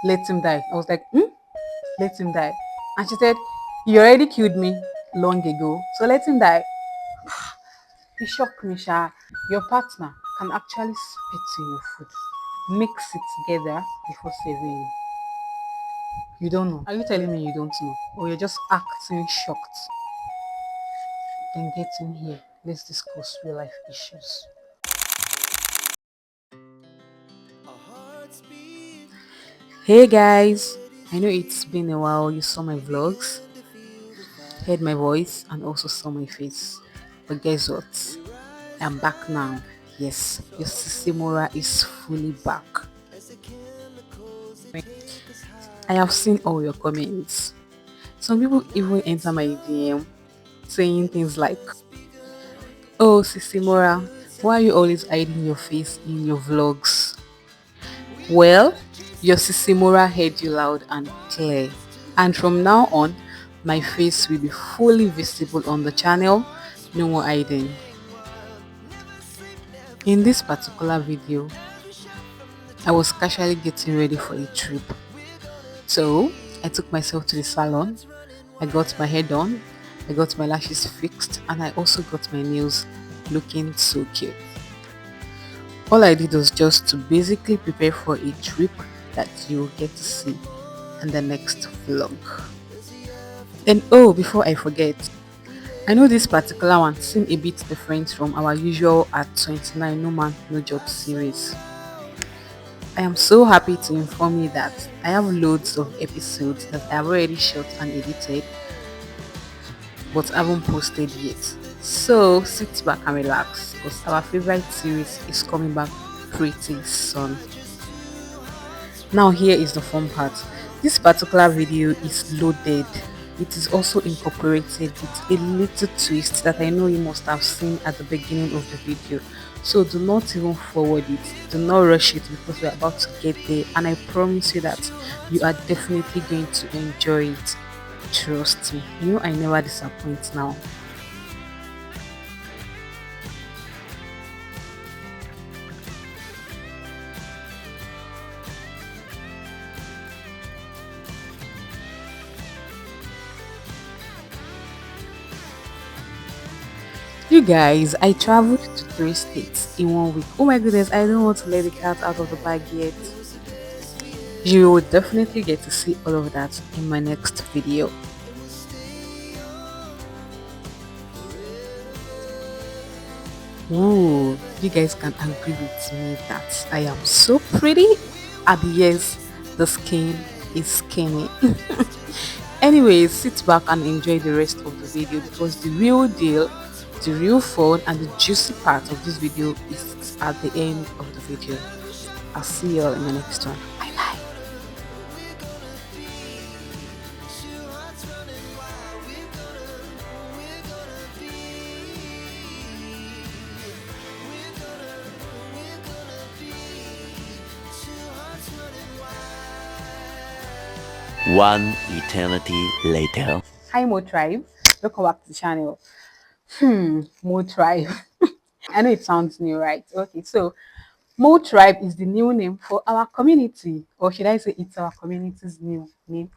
let him die. I was like, let him die. And she said, he already killed me long ago, so let him die. It shocked me, Sha. Your partner can actually spit in your food, mix it together before serving you. You don't know. Are you telling me you don't know? Or you're just acting shocked? Then get in here. Let's discuss real life issues. Hey guys, I know it's been a while you saw my vlogs, heard my voice, and also saw my face. But guess what? I'm back now. Yes, your sister Morah is fully back. I have seen all your comments. Some people even enter my DM saying things like, "Oh, Sissy Mora, why are you always hiding your face in your vlogs?" Well, your Sissy Mora heard you loud and clear. And from now on, my face will be fully visible on the channel. No more hiding. In this particular video, I was casually getting ready for a trip. So, I took myself to the salon. I got my hair done. I got my lashes fixed. And I also got my nails looking so cute. All I did was just to basically prepare for a trip that you will get to see in the next vlog. And oh, before I forget, I know this particular one seemed a bit different from our usual at 29 No Man No Job series. I am so happy to inform you that I have loads of episodes that I have already shot and edited but haven't posted yet. So sit back and relax because our favorite series is coming back pretty soon. Now here is the fun part. This particular video is loaded. It is also incorporated with a little twist that I know you must have seen at the beginning of the video. So do not even forward it. Do not rush it because we're about to get there, and I promise you that you are definitely going to enjoy it. Trust me. You know I never disappoint now. You guys, I traveled to 3 states in 1 week. Oh my goodness, I don't want to let the cat out of the bag yet. You will definitely get to see all of that in my next video. Ooh, you guys can agree with me that I am so pretty. And yes, the skin is skinny. Anyways, sit back and enjoy the rest of the video because the real deal, the real fun and the juicy part of this video is at the end of the video. I'll see you all in the next one. Bye bye. One eternity later. Hi Mo Tribe, welcome back to the channel. Mo Tribe. I know it sounds new, right? Okay, so Mo Tribe is the new name for our community, or should I say it's our community's new name?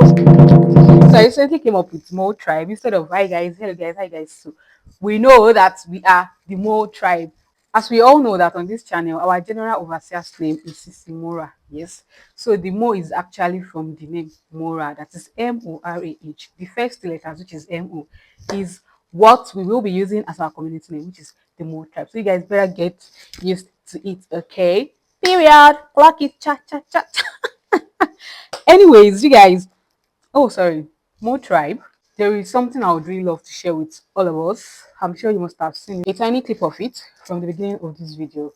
So I recently came up with Mo Tribe instead of hi guys, hello guys, hi guys. So we know that we are the Mo Tribe. As we all know that on this channel, our general overseer's name is Sisi Morah. Yes. So the Mo is actually from the name Morah. That is Morah. The first two letters, which is Mo, is what we will be using as our community name, which is the Mo Tribe. So you guys better get used to it, okay? Period. Clock it. Cha cha cha. Anyways, you guys. Oh, sorry. Mo Tribe. There is something I would really love to share with all of us. I'm sure you must have seen a tiny clip of it from the beginning of this video.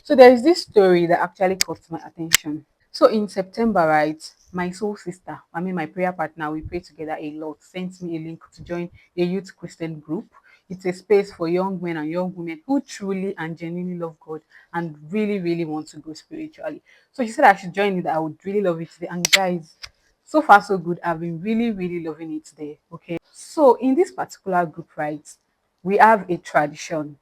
So there is this story that actually caught my attention. So in September, right, my soul sister, I mean my prayer partner, we pray together a lot, sent me a link to join a youth Christian group. It's a space for young men and young women who truly and genuinely love God and really, really want to grow spiritually. So she said I should join it. I would really love it today. And guys, so far so good. I've been really, really loving it there. Okay. So in this particular group, right, we have a tradition.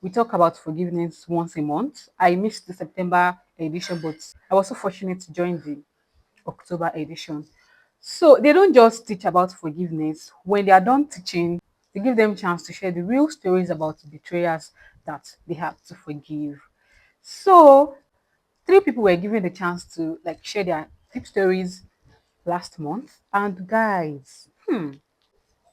We talk about forgiveness once a month. I missed the September edition, but I was so fortunate to join the October edition. So they don't just teach about forgiveness. When they are done teaching, they give them chance to share the real stories about betrayers that they have to forgive. So three people were given the chance to like share their deep stories last month. And guys,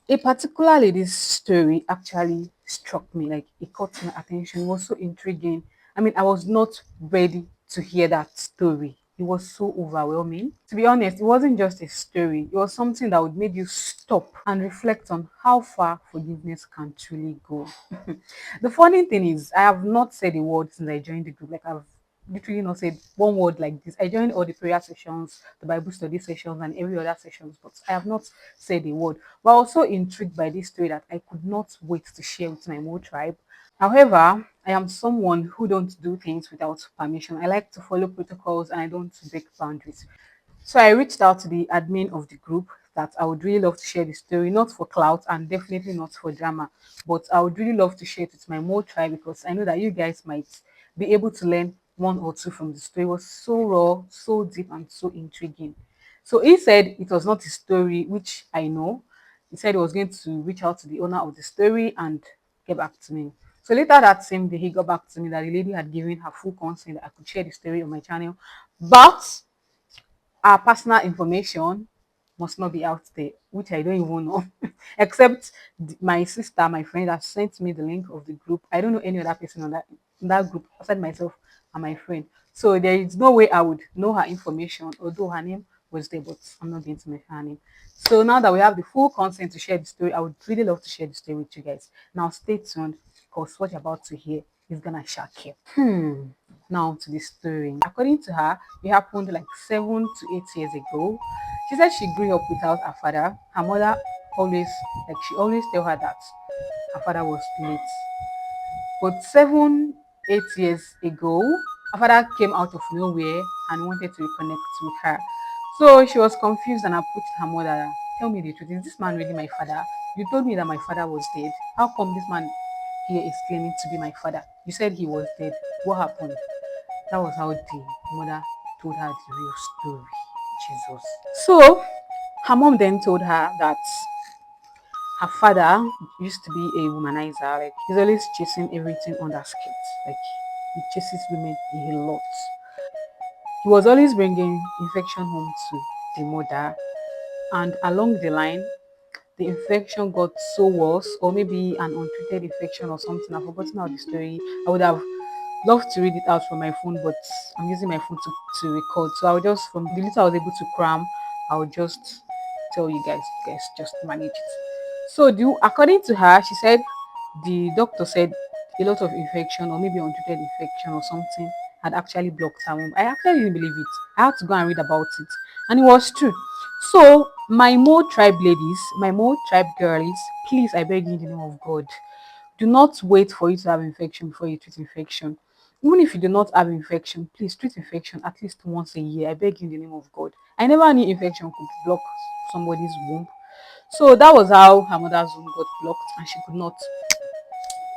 a particular lady's story actually struck me, like it caught my attention. It was so intriguing. I mean, I was not ready to hear that story. It was so overwhelming. To be honest, it wasn't just a story, it was something that would make you stop and reflect on how far forgiveness can truly go. The funny thing is, I have not said a word since I joined the group. Like, I've literally not said one word like this. I joined all the prayer sessions, the Bible study sessions, and every other sessions, but I have not said a word. But I was so intrigued by this story that I could not wait to share with my Mo tribe. However, I am someone who don't do things without permission. I like to follow protocols and I don't break boundaries. So I reached out to the admin of the group that I would really love to share the story, not for clout and definitely not for drama, but I would really love to share it with my Mo tribe because I know that you guys might be able to learn one or two from the story. It was so raw, so deep, and so intriguing. So he said it was not his story, which I know. He said he was going to reach out to the owner of the story and get back to me. So later that same day, he got back to me that the lady had given her full consent that I could share the story on my channel. But our personal information must not be out there, which I don't even know, except my sister, my friend, that sent me the link of the group. I don't know any other person on that group aside myself and my friend. So there is no way I would know her information, although her name was there, but I'm not going to mention her name. So now that we have the full consent to share the story, I would really love to share the story with you guys. Now stay tuned because what you're about to hear is gonna shock you. Now to the story. According to her, it happened like 7 to 8 years ago. She said she grew up without her father. Her mother always, like she always tell her that her father was late. But 7, 8 years ago, her father came out of nowhere and wanted to reconnect with her. So she was confused and approached her mother. Tell me the truth, is this man really my father? You told me that my father was dead. How come this man here is claiming to be my father? You said he was dead. What happened? That was how the mother told her the real story. Jesus. So her mom then told her that her father used to be a womanizer. Like he's always chasing everything on that skirt. Like he chases women a lot. He was always bringing infection home to the mother, and along the line, the infection got so worse, or maybe an untreated infection or something. I've forgotten how the story. I would have loved to read it out from my phone, but I'm using my phone to record. So I'll just from the little I was able to cram, I'll just tell you guys. You guys just manage it. So according to her, she said the doctor said a lot of infection or maybe untreated infection or something had actually blocked her womb. I actually didn't believe it. I had to go and read about it, and it was true. So my Mo tribe ladies, my Mo tribe girlies, please, I beg you in the name of God, do not wait for you to have infection before you treat infection. Even if you do not have infection, please treat infection at least once a year. I beg you in the name of God. I never knew infection could block somebody's womb. So that was how her mother's womb got blocked and she could not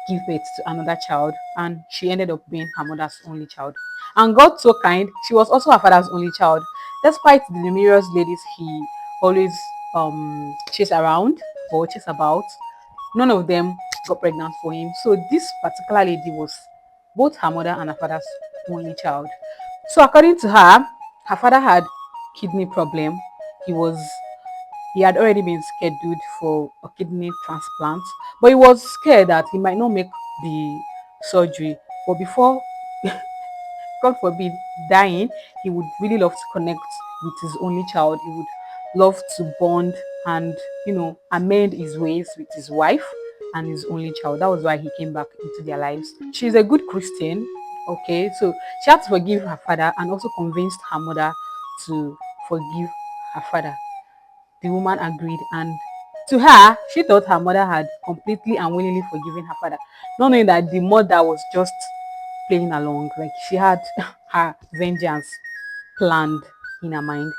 give birth to another child, and she ended up being her mother's only child. And God so kind, she was also her father's only child. Despite the numerous ladies he always chase around or chase about, none of them got pregnant for him. So this particular lady was both her mother and her father's only child. So according to her, her father had kidney problem. He had already been scheduled for a kidney transplant, but he was scared that he might not make the surgery. But before, God forbid, dying, he would really love to connect with his only child. He would love to bond and, amend his ways with his wife and his only child. That was why he came back into their lives. She's a good Christian. Okay, so she had to forgive her father and also convinced her mother to forgive her father. The woman agreed, and to her, she thought her mother had completely and willingly forgiven her father, not knowing that the mother was just playing along. Like she had her vengeance planned in her mind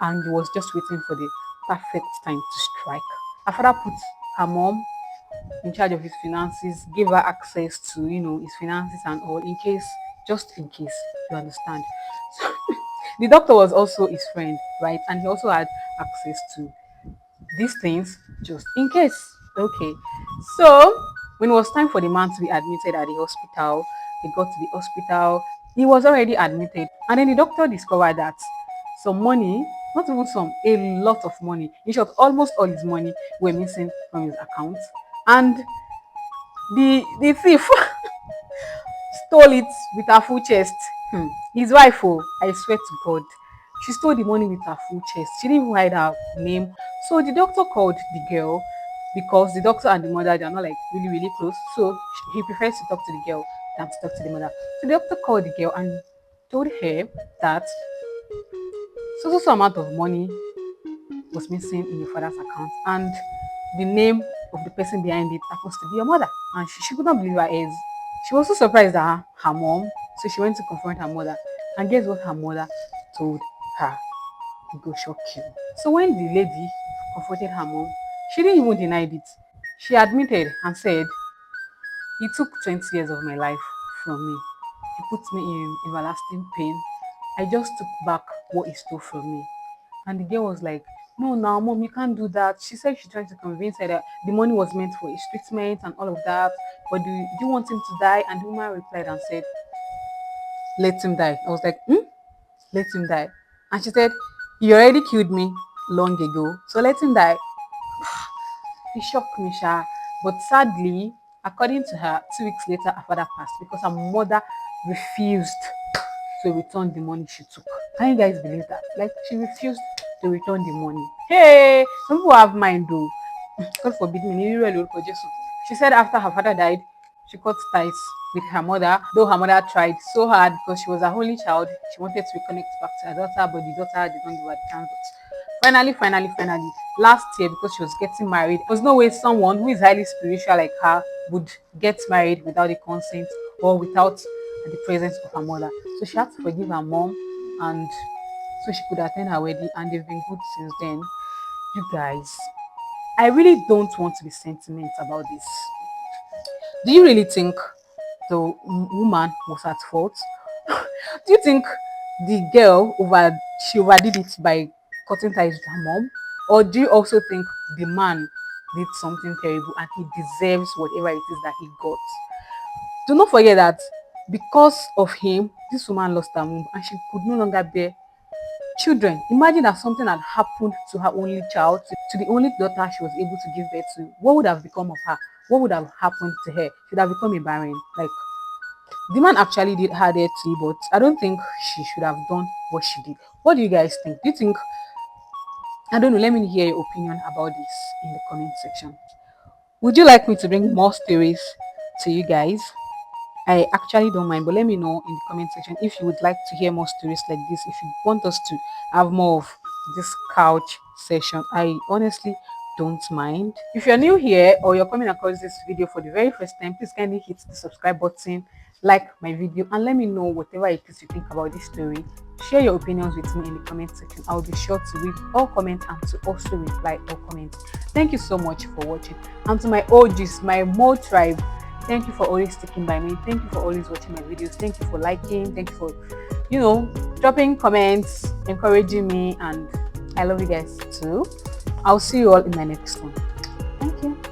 and was just waiting for the perfect time to strike. Her father put her mom in charge of his finances, gave her access to, his finances and all, in case, just in case, you understand. So the doctor was also his friend, right? And he also had access to these things just in case. Okay. So when it was time for the man to be admitted at the hospital, they got to the hospital. He was already admitted. And then the doctor discovered that some money, not even some, a lot of money, in short, almost all his money were missing from his account. And the thief stole it with her full chest. His wife, oh, I swear to God, she stole the money with her full chest. She didn't even hide her name. So the doctor called the girl because the doctor and the mother, they are not like really, really close. So he prefers to talk to the girl than to talk to the mother. So the doctor called the girl and told her that so amount of money was missing in your father's account, and the name of the person behind it happens to be your mother. And she could not believe her ears. She was so surprised at her mom, so she went to confront her mother. And guess what her mother told her? It go shock you. So when the lady confronted her mom, she didn't even deny it. She admitted and said, "He took 20 years of my life from me. He put me in everlasting pain. I just took back what he stole from me." And the girl was like, "No, now, mom, you can't do that." She said she tried to convince her that the money was meant for his treatment and all of that. But do you want him to die? And the woman replied and said, "Let him die." I was like, let him die. And she said, "He already killed me long ago. So let him die." It shocked me, Sha. But sadly, according to her, 2 weeks later, her father passed because her mother refused to return the money she took. Can you guys believe that? Like, she refused to return the money. Hey, some people have mind though. God forbid me. Ní rírú ẹ̀ lórúkọ Jésù. She said after her father died, she cut ties with her mother, though her mother tried so hard because she was her only child. She wanted to reconnect back to her daughter, but the daughter did not give her the chance. But finally, last year, because she was getting married, there was no way someone who is highly spiritual like her would get married without the consent or without the presence of her mother. So she had to forgive her mom, and so she could attend her wedding, and they've been good since then. You guys, I really don't want to be sentimental about this. Do you really think the woman was at fault? Do you think the girl she overdid it by cutting ties with her mom? Or do you also think the man did something terrible and he deserves whatever it is that he got? Do not forget that because of him, this woman lost her womb and she could no longer bear children. Imagine that something had happened to her only child, to the only daughter she was able to give birth to. What would have become of her? What would have happened to her? She would have become a barren. Like, the man actually did her dirty, but I don't think she should have done what she did. What do you guys think? Do you think, I don't know, let me hear your opinion about this in the comment section. Would you like me to bring more stories to you guys? I actually don't mind, but let me know in the comment section if you would like to hear more stories like this, if you want us to have more of this couch session. I honestly don't mind. If you're new here or you're coming across this video for the very first time, please kindly hit the subscribe button, like my video, and let me know whatever it is you think about this story. Share your opinions with me in the comment section. I'll be sure to read all comments and to also reply all comments. Thank you so much for watching. And to my OGs, my Mo tribe, thank you for always sticking by me. Thank you for always watching my videos. Thank you for liking. Thank you for, dropping comments, encouraging me. And I love you guys too. I'll see you all in my next one. Thank you.